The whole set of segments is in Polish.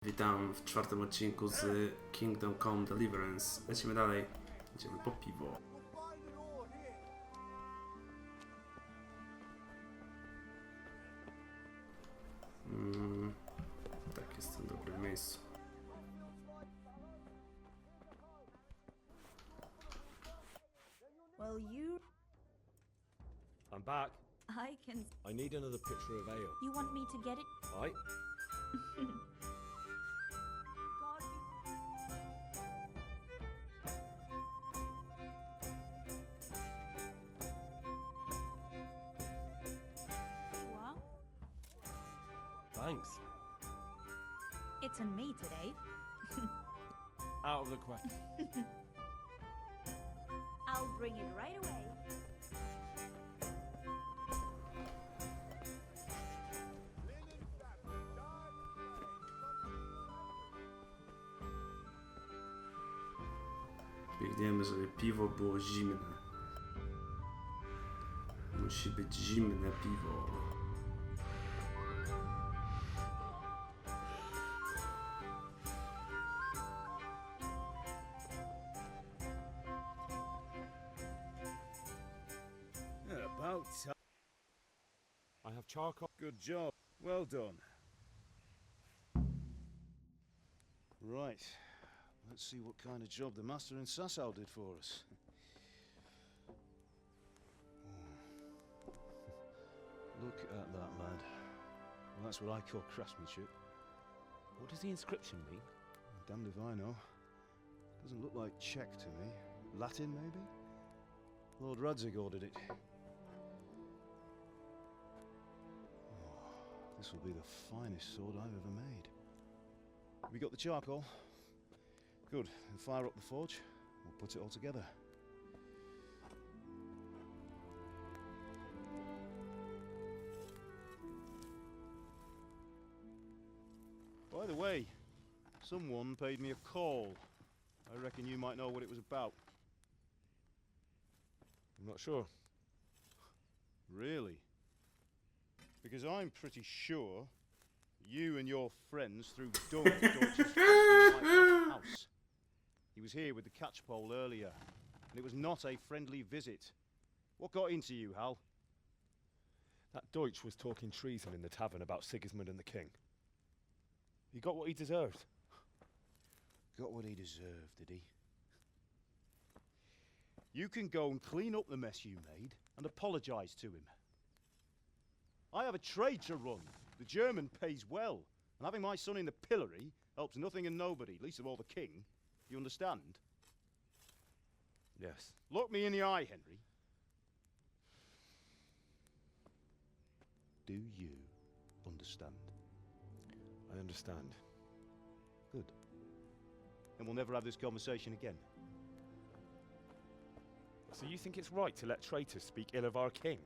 Witam w czwartym odcinku z Kingdom Come Deliverance. Lecimy dalej. Idziemy po piwo. Tak, jestem w dobrym miejscu. Well, I'm back. I need another pitcher of ale. You want me to get it? Aye. What? Thanks. It's on me today. Out of the question. I'll bring it right away. Biegniemy, żeby piwo było zimne. Musi być zimne piwo. About time. I have charcoal. Good job. Well done. Right. Let's see what kind of job the master in Sasau did for us. Look at that, lad. Well, that's what I call craftsmanship. What does the inscription mean? Damned if I know. Doesn't look like Czech to me. Latin, maybe? Lord Radzig ordered it. This will be the finest sword I've ever made. We got the charcoal? Good. Then fire up the forge. We'll put it all together. By the way, someone paid me a call. I reckon you might know what it was about. I'm not sure. Really? Because I'm pretty sure you and your friends threw dough at Deutsch's house. He was here with the catchpole earlier, and it was not a friendly visit. What got into you, Hal? That Deutsch was talking treason in the tavern about Sigismund and the king. He got what he deserved. Got what he deserved, did he? You can go and clean up the mess you made and apologise to him. I have a trade to run. The German pays well, and having my son in the pillory helps nothing and nobody, least of all the king. You understand? Yes. Look me in the eye, Henry. Do you understand? I understand. Good. And we'll never have this conversation again. So you think it's right to let traitors speak ill of our king?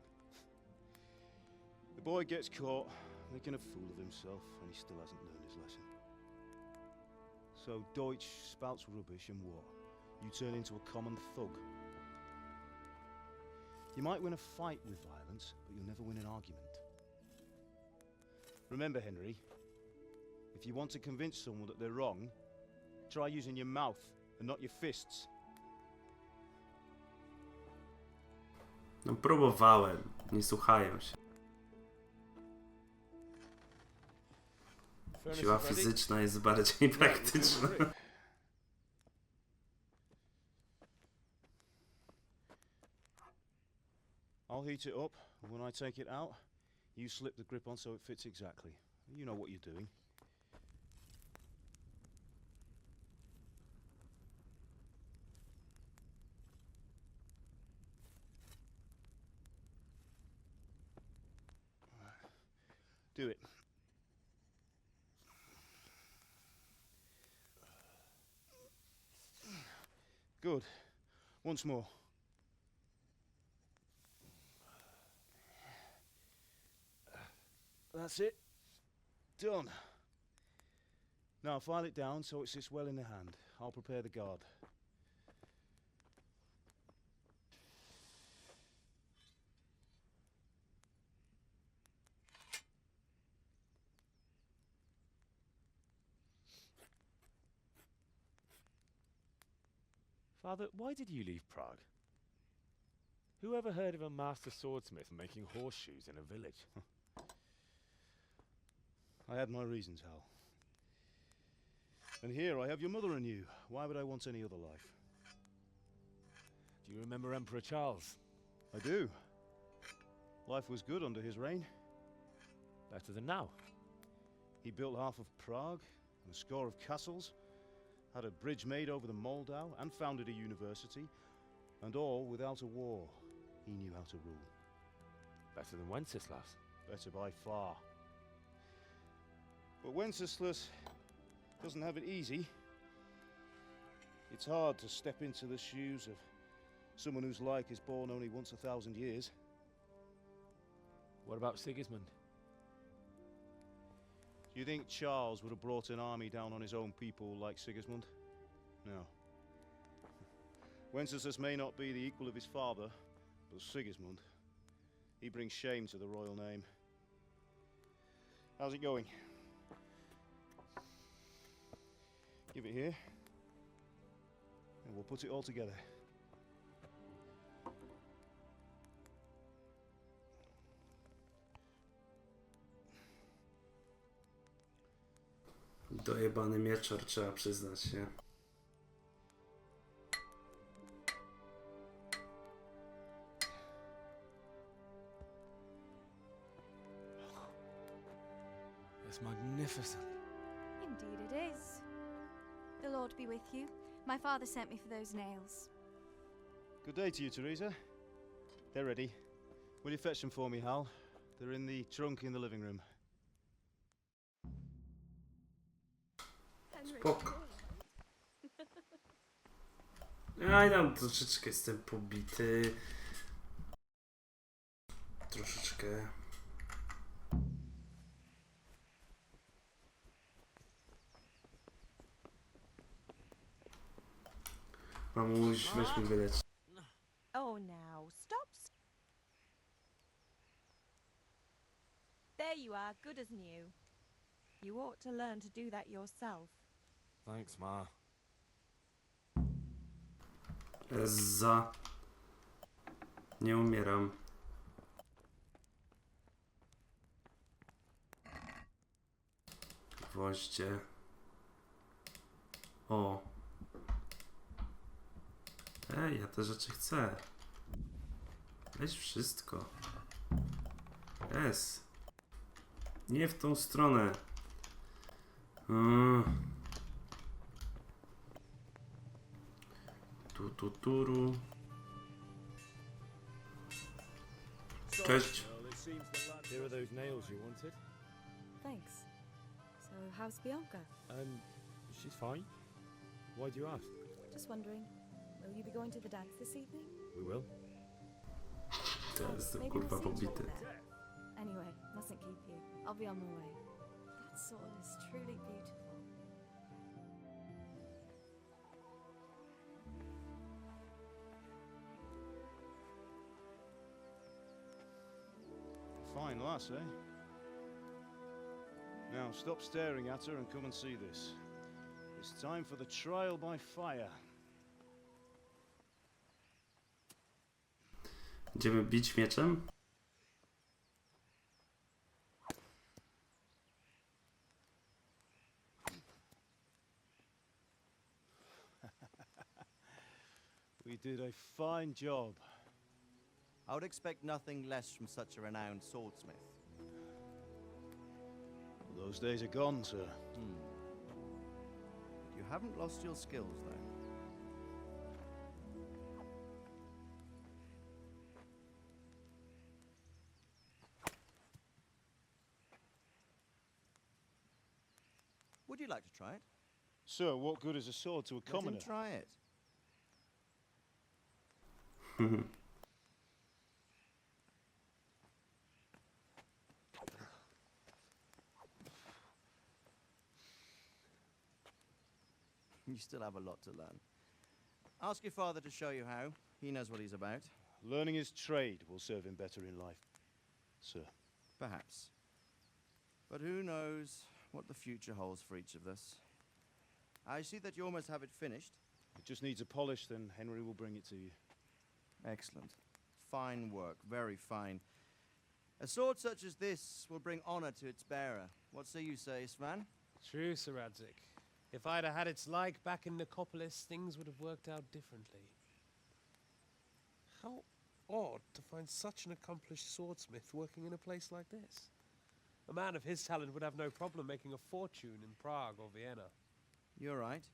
The boy gets caught, making a fool of himself, and he still hasn't learned his lesson. So Deutsch spouts rubbish, and what? You turn into a common thug. You might win a fight with violence, but you'll never win an argument. Remember, Henry, if you want to convince someone that they're wrong, try using your mouth and not your fists. No próbowałem, nie słuchają się. Siła fizyczna jest bardziej praktyczna. I'll heat it up, and when I take it out, you slip the grip on so it fits exactly. You know what you're doing. Do it. Good. Once more. That's it. Done. Now file it down so it sits well in the hand. I'll prepare the guard. Father, why did you leave Prague? Who ever heard of a master swordsmith making horseshoes in a village? I had my reasons, Hal. And here I have your mother and you. Why would I want any other life? Do you remember Emperor Charles? I do. Life was good under his reign. Better than now. He built half of Prague and a score of castles, had a bridge made over the Moldau, and founded a university, and all without a war. He knew how to rule. Better than Wenceslas. Better by far. But Wenceslas doesn't have it easy. It's hard to step into the shoes of someone whose like is born only once 1,000 years. What about Sigismund? Do you think Charles would have brought an army down on his own people like Sigismund? No. Wenceslas may not be the equal of his father, but Sigismund, he brings shame to the royal name. How's it going? Give it here, and we'll put it all together. Dojebany mieczor, trzeba przyznać, nie? It's magnificent. Indeed it is. The Lord be with you. My father sent me for those nails. Good day to you, Teresa. They're ready. Will you fetch them for me, Hal? They're in the trunk in the living room. Spoko. Ja tam troszeczkę jestem pobity. Troszeczkę. Mamuś, weź mi wyleć. Oh, now, stop. There you are, good as new. You ought to learn to do that yourself. Thanks, Ma. Za. Nie umieram. Gwoździe. O. Ej, ja te rzeczy chcę. Weź wszystko. Jest. Nie w tą stronę. Turu. Cześć. Here are those nails you wanted. Thanks. So, how's Bianca? She's fine. Why do you ask? Just wondering, will you be going to the dance this evening? We will. To jestem Maybe kurwa we'll see each pobity. other there. Anyway, mustn't keep you. I'll be on my way. That sword is truly beautiful. Fine lass, eh? Now stop staring at her and come and see this. It's time for the trial by fire. Będziemy bić mieczem? We did a fine job. I would expect nothing less from such a renowned swordsmith. Those days are gone, sir. You haven't lost your skills, though. Would you like to try it? Sir, what good is a sword to a Let commoner? him try it. You still have a lot to learn. Ask your father to show you how. He knows what he's about. Learning his trade will serve him better in life, sir. Perhaps. But who knows what the future holds for each of us. I see that you almost have it finished. It just needs a polish, then Henry will bring it to you. Excellent. Fine work, very fine. A sword such as this will bring honor to its bearer. What say you, Svan? True, Sir Radzig. If I'd have had its like back in Nicopolis, things would have worked out differently. How odd to find such an accomplished swordsmith working in a place like this. A man of his talent would have no problem making a fortune in Prague or Vienna. You're right.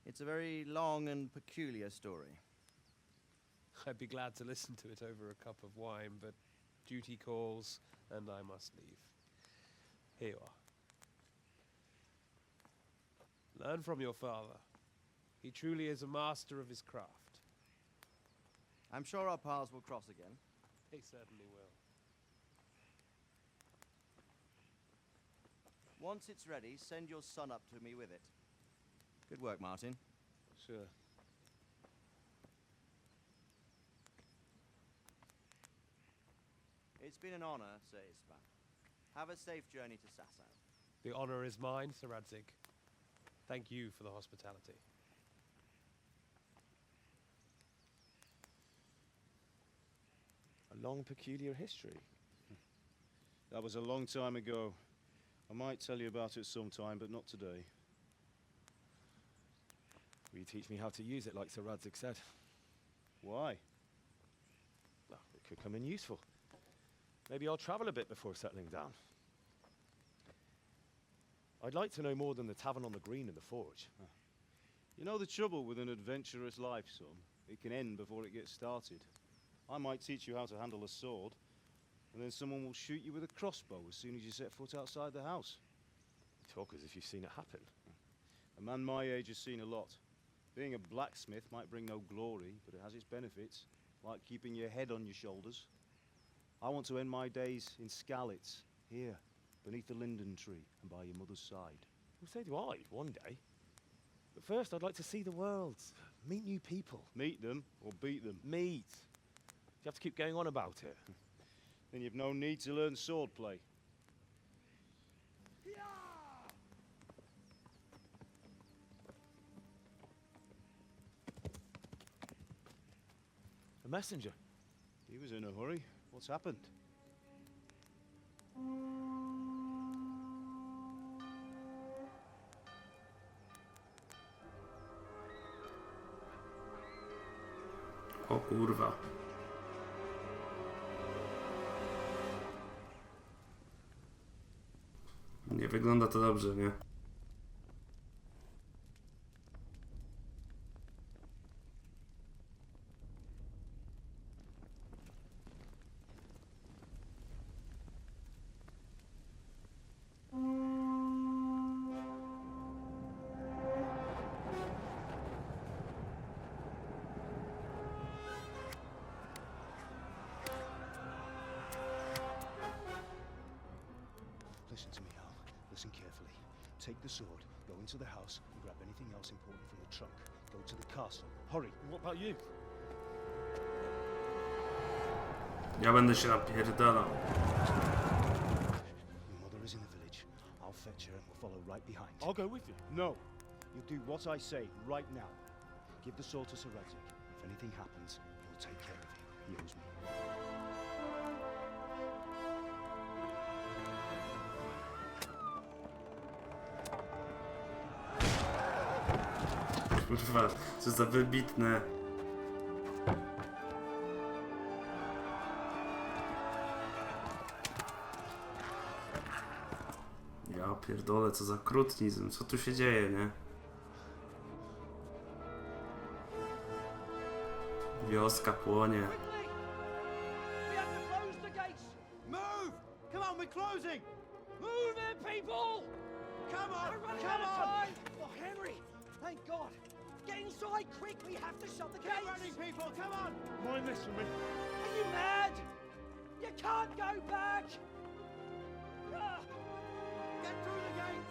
It's a very long and peculiar story. I'd be glad to listen to it over a cup of wine, but duty calls, and I must leave. Here you are. Learn from your father. He truly is a master of his craft. I'm sure our paths will cross again. They certainly will. Once it's ready, send your son up to me with it. Good work, Martin. Sure. It's been an honor, Sir Isvan. Have a safe journey to Sasau. The honor is mine, Sir Radzig. Thank you for the hospitality. A long, peculiar history. That was a long time ago. I might tell you about it sometime, but not today. Will you teach me how to use it like Sir Radzig said? Why? Well, it could come in useful. Maybe I'll travel a bit before settling down. I'd like to know more than the tavern on the green and the forge. You know the trouble with an adventurous life, son? It can end before it gets started. I might teach you how to handle a sword, and then someone will shoot you with a crossbow as soon as you set foot outside the house. You talk as if you've seen it happen. A man my age has seen a lot. Being a blacksmith might bring no glory, but it has its benefits, like keeping your head on your shoulders. I want to end my days in Skalitz, here, beneath the linden tree and by your mother's side. Well, so do I, one day. But first, I'd like to see the world, meet new people. Meet them or beat them. Meet. You have to keep going on about it. Then you've no need to learn swordplay. A messenger. He was in a hurry. What's happened? O kurwa. Nie wygląda to dobrze, nie? Listen to me, Al. Listen carefully. Take the sword, go into the house, and grab anything else important from the trunk. Go to the castle. Hurry. What about you? Ja będę się napierdalał. Your mother is in the village. I'll fetch her and we'll follow right behind. I'll go with you. No. You'll do what I say right now. Give the sword to Sir Radzig. If anything happens, he'll take care of you. He owes me. Kurwa, co za wybitne. Ja pierdolę, co za krutnizm, co tu się dzieje, nie? Wioska płonie. We have to close the gates! Move! Come on, we're closing! Move it, people! Come on! We're running Come out of on! time! Oh, Henry! Thank God! Get inside quick! We have to shut the Get gates! running, people! Come on! Mind this for me. Are you mad? You can't go back! Ah! Get through the gates!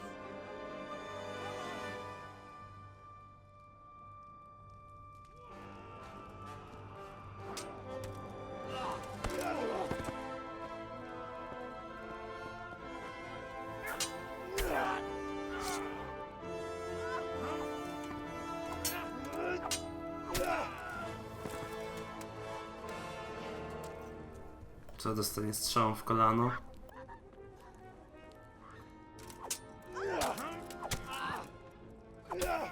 Co, dostanie strzałą w kolano? Nie.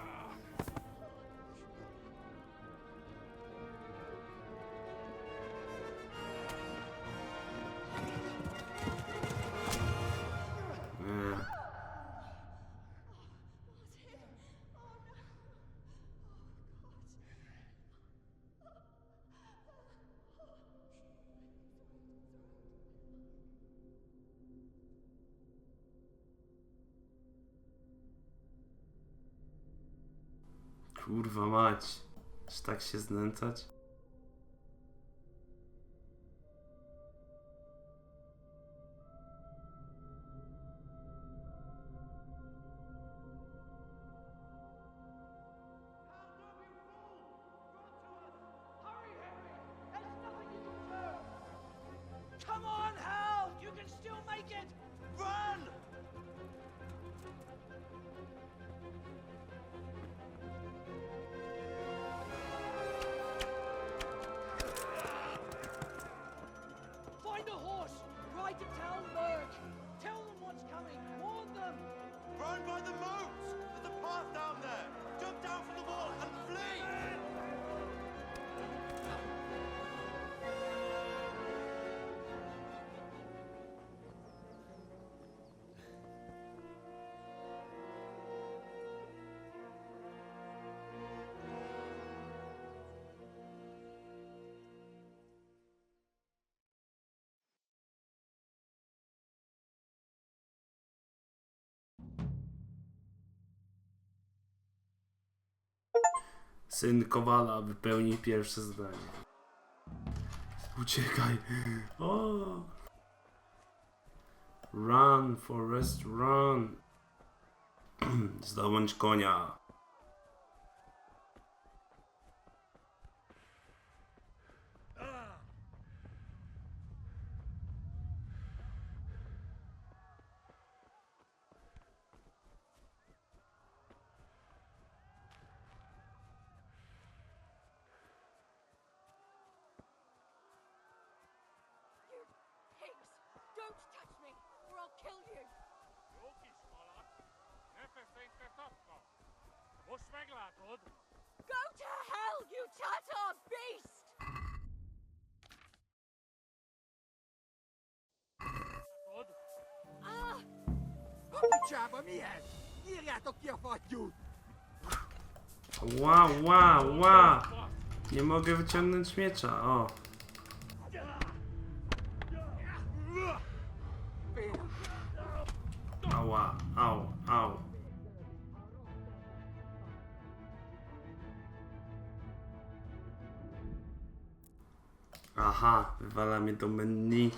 Kurwa mać. Czy tak się znęcać? Come on, Hal! You can still make it! Run! Find a horse! Ride to Talmberg! Tell them what's coming! Warn them! Run by the moats! There's a path down there! Jump down from the wall and flee! Syn Kowala wypełni pierwsze zdanie. Uciekaj! O! Run, Forrest, run! Zdobądź konia! Pigs! Don't touch me, or I'll kill you! Go to hell, you Tatar beast! Ah! Ła, ła, ła! Nie mogę wyciągnąć miecza, o! Ała, au, au. Aha, wywala mnie do menu.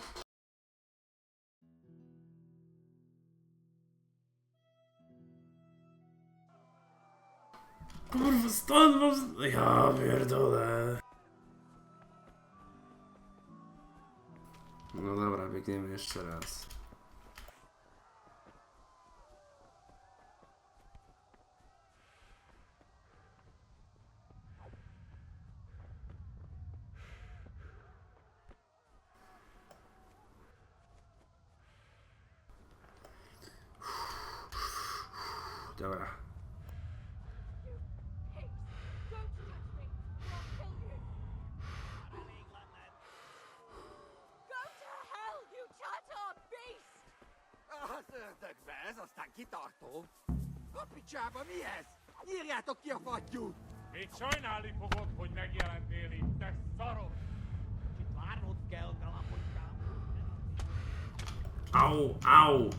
Kurwa, stąd mam... Ja pierdolę. No dobra, biegniemy jeszcze raz. Dobra. Go to hell, you Tatar beast! Még sajnálni fogod, hogy megjelentél itt, te szarok! Itt várnod kell, galambodjál! Au, au!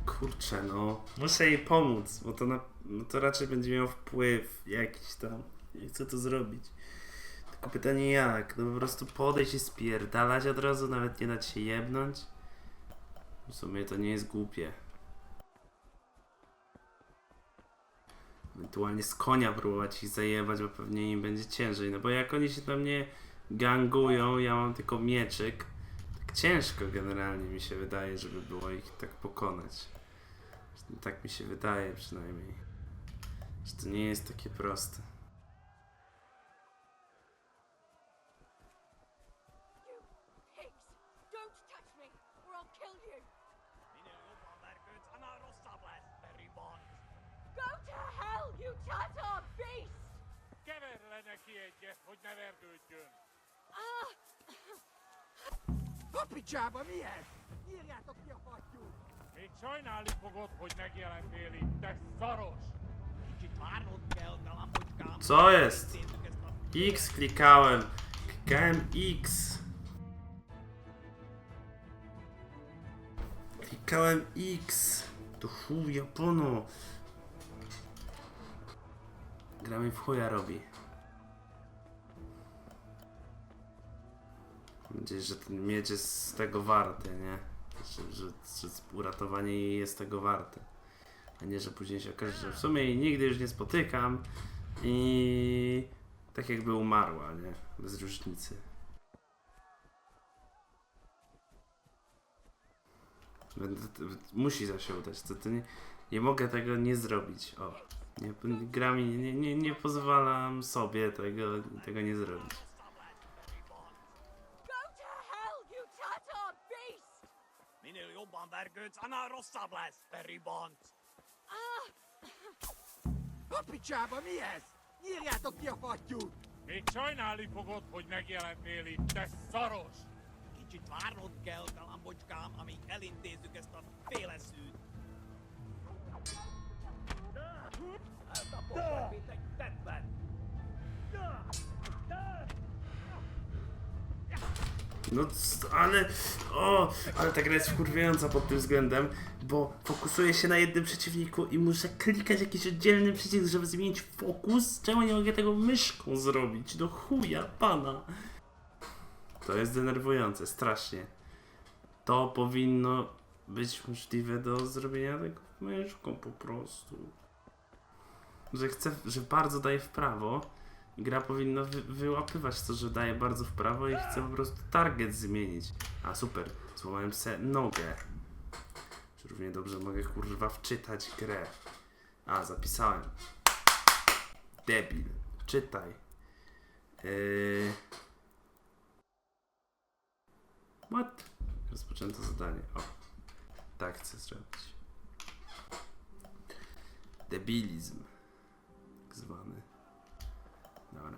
Kurczę, no. Muszę jej pomóc, bo to, no to raczej będzie miał wpływ jakiś tam. I chcę to zrobić. Tylko pytanie jak? No po prostu podejść i spierdalać od razu, nawet nie dać się jebnąć? W sumie to nie jest głupie. Ewentualnie z konia próbować ich zajebać, bo pewnie im będzie ciężej. No bo jak oni się na mnie gangują, ja mam tylko mieczyk. Tak ciężko generalnie mi się wydaje, żeby było ich tak pokonać. Tak mi się wydaje przynajmniej. Że to nie jest takie proste. Keverj le neki egyet, hogy ne vergődjön! A picsába, mi ez? Írjátok ki a fattyút! Még sajnálni fogod, hogy megjelentél itt, te szaros! Kicsit várnod kell, galambocskám. Co jest? X klikałem. Klikałem X. Klikałem X. To chuj, Japono. Gramy w chuja robi. Mam nadzieję, że ten miecz jest z tego warty, nie? Że uratowanie jej jest tego warte. A nie, że później się okaże, że w sumie jej nigdy już nie spotykam i tak jakby umarła, nie? Bez różnicy. Musi się udać. To nie mogę tego nie zrobić. O, gra mi nie pozwalam sobie tego nie zrobić. Minél jobban vergődsz, annál rosszabb lesz, Perry Bond! A picsába, mi ez? Írjátok ki a fattyút! Még sajnálni fogod, hogy megjelentél itt, te szaros! Kicsit várnod kell, galambocskám, amíg elintézzük ezt a féleszűt. Ez a pofon, mint egy tetven! No, ale ta gra jest wkurwiająca pod tym względem, bo fokusuję się na jednym przeciwniku i muszę klikać jakiś oddzielny przycisk, żeby zmienić fokus. Czemu nie mogę tego myszką zrobić? Do chuja pana. To jest denerwujące, strasznie. To powinno być możliwe do zrobienia tego myszką po prostu. Że bardzo daje w prawo. I gra powinna wyłapywać to, że daje bardzo w prawo i chce po prostu target zmienić. A super, złamałem se nogę. Czy równie dobrze mogę kurwa wczytać grę. A, zapisałem. Debil. Czytaj. What? Rozpoczęto zadanie. O. Tak chcę zrobić. Debilizm. Tak zwany. Dobra.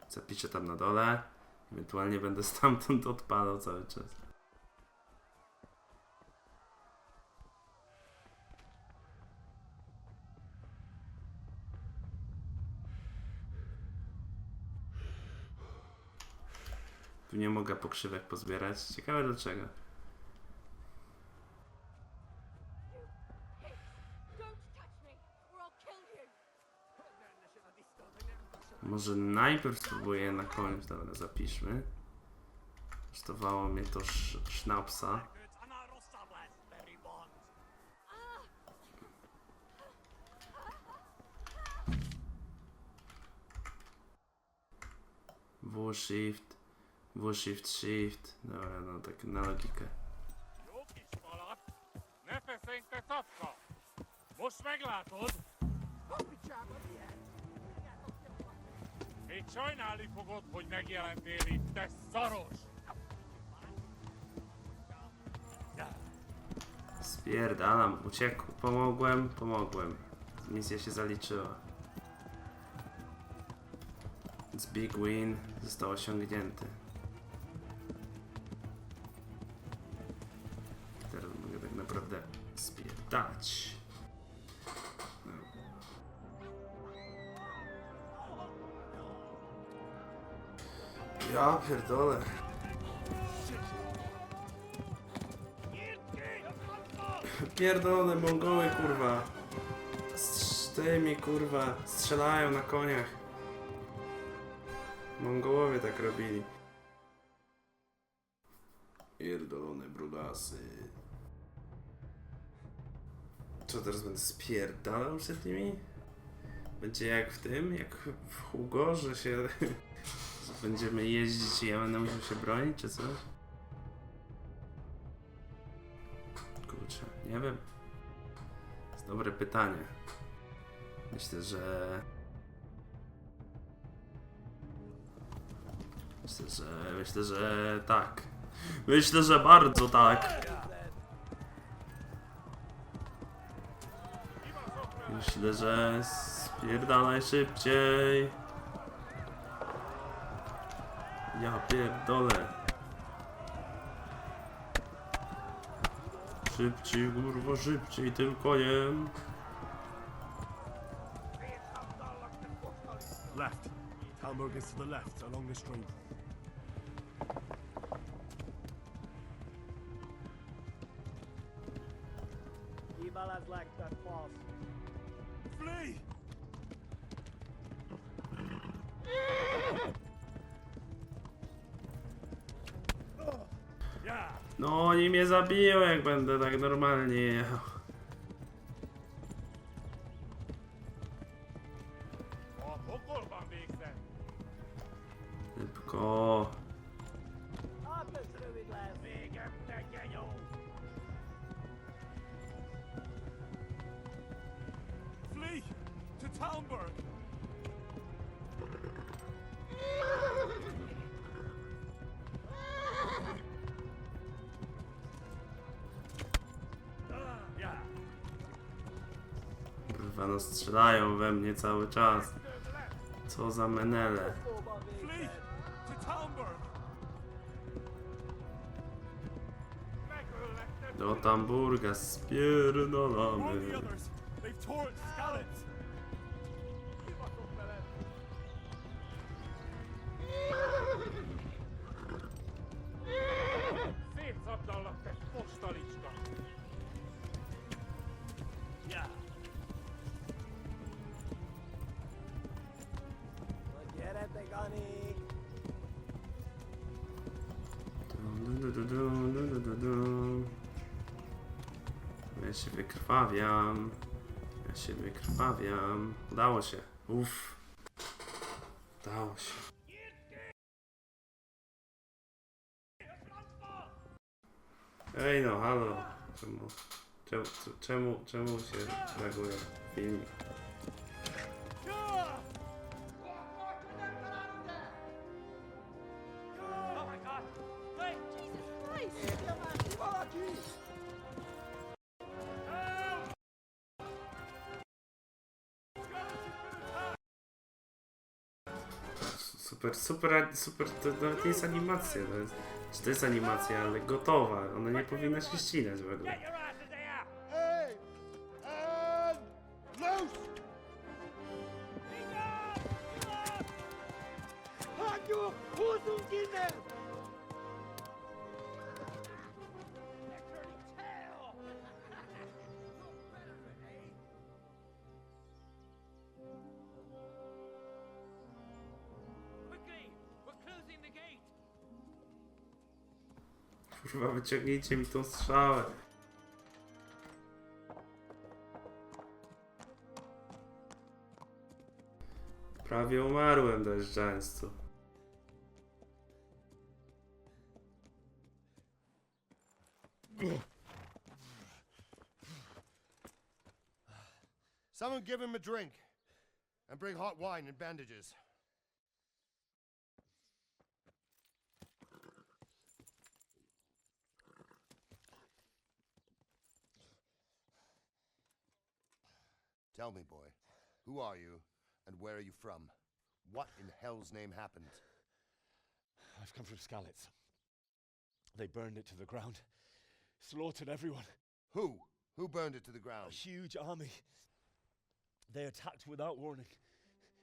Zapiszę tam na dole. Ewentualnie będę stamtąd odpadał cały czas. Tu nie mogę pokrzywek pozbierać. Ciekawe dlaczego. Może najpierw spróbuję na koniec. Dobra, zapiszmy. Kosztowało mnie to sznapsa. W-shift, W-shift, shift. Dobra, no tak na logikę. Jó kis falat! Ne feszengj, te szapka! Most meglátod! A picsába, mi ez? Még sajnálni fogod, hogy megjelentél itt, te szaros! Spierdalam, uciekł, pomogłem. Misja się zaliczyła. It's big win, został osiągnięty. Teraz mogę tak naprawdę spierdać. No. Ja pierdolę. Pierdolone Mongoły, kurwa. Z tymi, kurwa, strzelają na koniach. Mongołowie tak robili. Pierdolone brudasy. Co teraz będę spierdalał przed nimi? Będzie jak w tym, jak w Hugo, że się... że będziemy jeździć i ja będę musiał się bronić, czy coś? Kurczę, nie wiem. Dobre pytanie. Myślę, że... Myślę, że tak. Myślę, że bardzo tak. Myślę, że spierdalaj szybciej. Ja pierdolę. Szybciej, kurwa, szybciej, tylko jem. Left. Talmberg is to the left, along the stream. Flee! No oni mnie zabiją, jak będę tak normalnie jechał. Szybko. Flee! To Talmberg! Kurwa, no strzelają we mnie cały czas. Co za menele. Flee! To Talmberg! Do Tamburga spierdolamy. Warn the others! They've tore its scallops! Ja się wykrwawiam. Ja się wykrwawiam. Udało się. Uff. Udało się. Ej no, halo. Czemu się reaguje filmik? Super, to nawet nie jest animacja, czy to jest animacja, ale gotowa, ona nie powinna się ścinać w ogóle. Hey! And loose! Hanyo! Who's in there? Kurwa, wyciągnijcie mi tą strzałę. Prawie umarłem dojeżdżając tu. Someone give him a drink. And bring hot wine and bandages. Tell me, boy, who are you, and where are you from? What in hell's name happened? I've come from Skalitz. They burned it to the ground. Slaughtered everyone. Who? Who burned it to the A ground? huge army. They attacked without warning.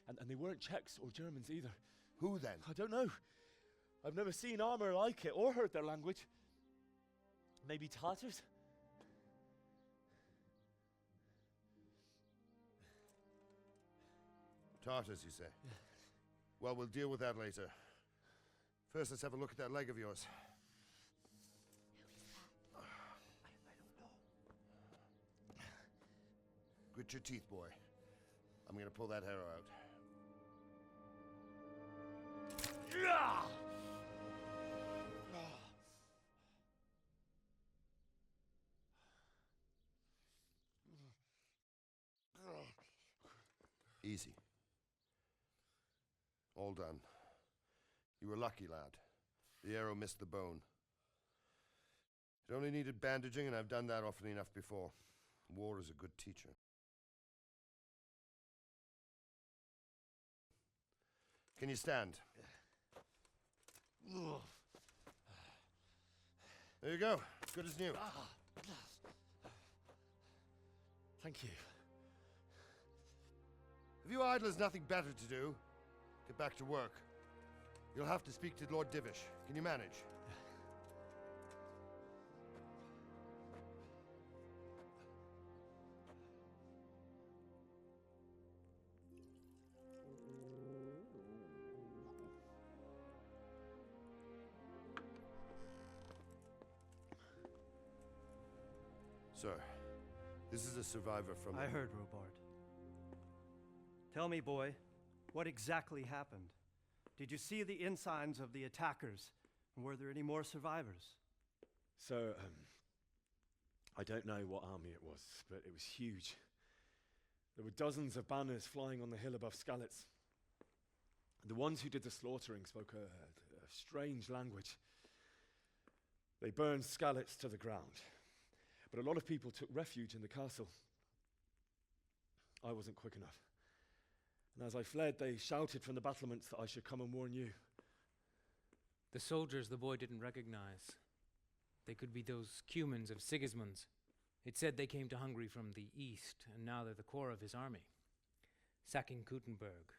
And they weren't Czechs or Germans either. Who then? I don't know. I've never seen armor like it or heard their language. Maybe Tatars? Tartars, you say? Well, we'll deal with that later. First, let's have a look at that leg of yours. Grit your teeth, boy. I'm gonna pull that arrow out. Easy. All done. You were lucky, lad. The arrow missed the bone. It only needed bandaging, and I've done that often enough before. War is a good teacher. Can you stand? There you go. Good as new. Thank you. If you idlers nothing better to do, get back to work. You'll have to speak to Lord Divish. Can you manage? Sir, this is a survivor from... I heard, Robard. Tell me, boy, what exactly happened? Did you see the ensigns of the attackers? And were there any more survivors? So, I don't know what army it was, but it was huge. There were dozens of banners flying on the hill above Skalitz. The ones who did the slaughtering spoke a strange language. They burned Skalitz to the ground. But a lot of people took refuge in the castle. I wasn't quick enough. And as I fled, they shouted from the battlements that I should come and warn you. The soldiers the boy didn't recognize. They could be those Cumans of Sigismund's. It said they came to Hungary from the east, and now they're the core of his army. Sacking Kuttenberg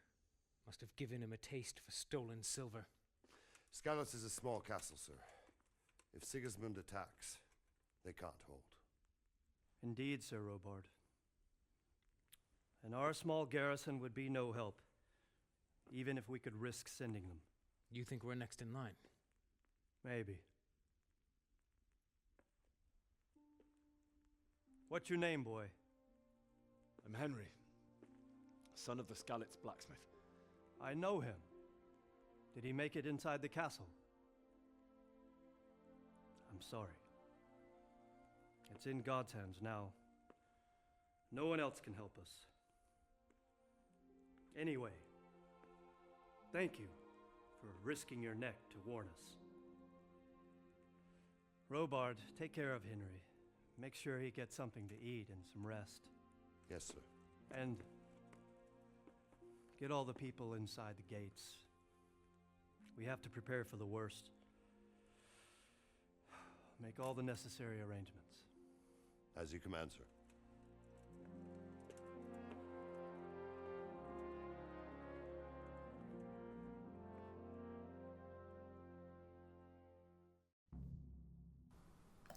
must have given him a taste for stolen silver. Skalitz is a small castle, sir. If Sigismund attacks, they can't hold. Indeed, Sir Robard. And our small garrison would be no help, even if we could risk sending them. You think we're next in line? Maybe. What's your name, boy? I'm Henry, son of the Skalitz blacksmith. I know him. Did he make it inside the castle? I'm sorry. It's in God's hands now. No one else can help us. Anyway, thank you for risking your neck to warn us. Robard, take care of Henry. Make sure he gets something to eat and some rest. Yes, sir. And get all the people inside the gates. We have to prepare for the worst. Make all the necessary arrangements. As you command, sir.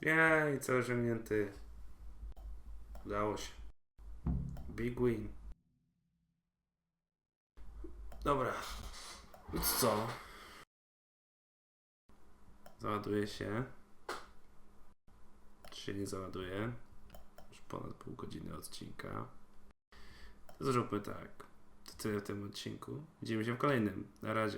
Jej, cel osiągnięty. Udało się. Big win. Dobra. Więc co? Załaduje się. Czy się nie załaduje? Już ponad pół godziny odcinka. To zróbmy tak. To tyle w tym odcinku. Widzimy się w kolejnym. Na razie.